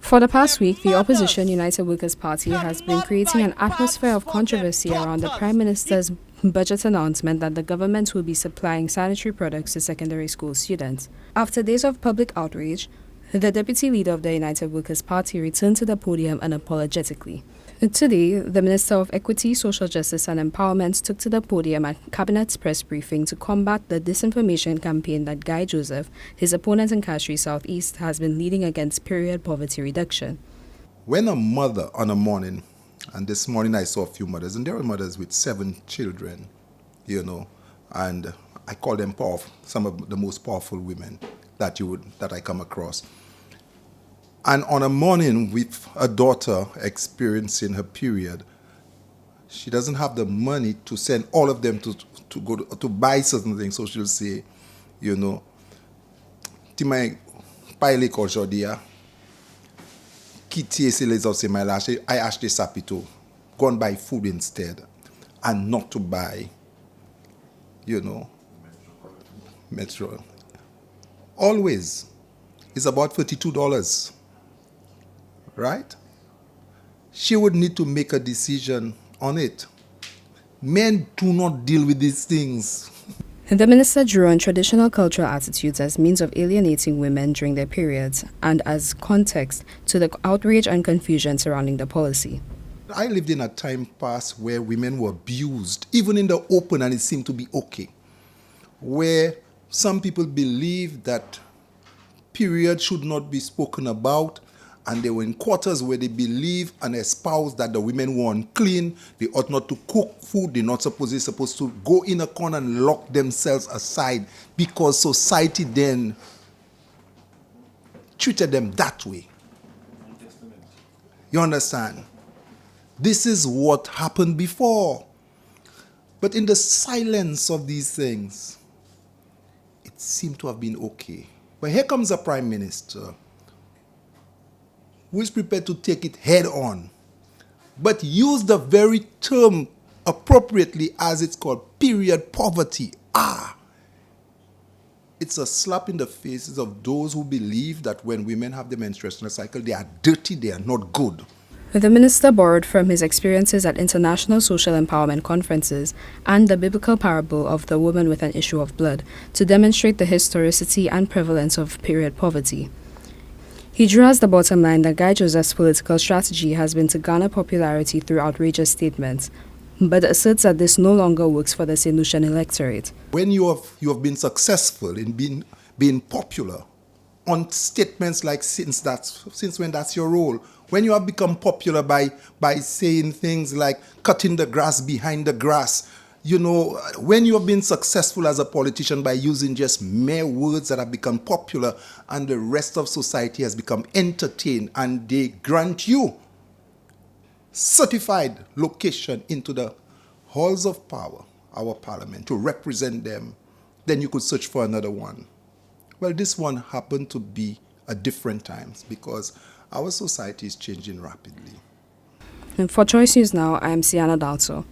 For the past week, the opposition United Workers' Party has been creating an atmosphere of controversy around the Prime Minister's budget announcement that the government will be supplying sanitary products to secondary school students. After days of public outrage, the deputy leader of the United Workers' Party returned to the podium unapologetically. Today, the Minister of Equity, Social Justice and Empowerment took to the podium at Cabinet's press briefing to combat the disinformation campaign that Guy Joseph, his opponent in Castries Southeast, has been leading against period poverty reduction. When a mother on a morning, and this morning I saw a few mothers, and there were mothers with 7 children, and I call them powerful, some of the most powerful women that I come across. And on a morning with a daughter experiencing her period, she doesn't have the money to send all of them to go to buy certain things. So she'll say, Timai paile ko jodia, kiti ese les ose my lache, I achete sapito, go and buy food instead, and not to buy, menstrual. Always, it's about $32. Right? She would need to make a decision on it. Men do not deal with these things. The minister drew on traditional cultural attitudes as means of alienating women during their periods and as context to the outrage and confusion surrounding the policy. I lived in a time past where women were abused, even in the open, and it seemed to be okay. Where some people believe that period should not be spoken about, and they were in quarters where they believe and espouse that the women were unclean, they ought not to cook food, they're supposed to go in a corner and lock themselves aside because society then treated them that way. You understand? This is what happened before. But in the silence of these things, it seemed to have been okay. But here comes a prime minister who is prepared to take it head on, but use the very term appropriately as it's called, period poverty. It's a slap in the faces of those who believe that when women have the menstruational cycle, they are dirty, they are not good. The minister borrowed from his experiences at international social empowerment conferences and the biblical parable of the woman with an issue of blood to demonstrate the historicity and prevalence of period poverty. He drew as the bottom line that Guy Joseph's political strategy has been to garner popularity through outrageous statements, but asserts that this no longer works for the St. Lucian electorate. When you have been successful in being popular on statements like since when that's your role, when you have become popular by saying things like cutting the grass behind the grass, when you have been successful as a politician by using just mere words that have become popular and the rest of society has become entertained and they grant you certified location into the halls of power, our parliament, to represent them, then you could search for another one. Well, this one happened to be at different times because our society is changing rapidly. And for Choice News Now, I am Sienna Dalto.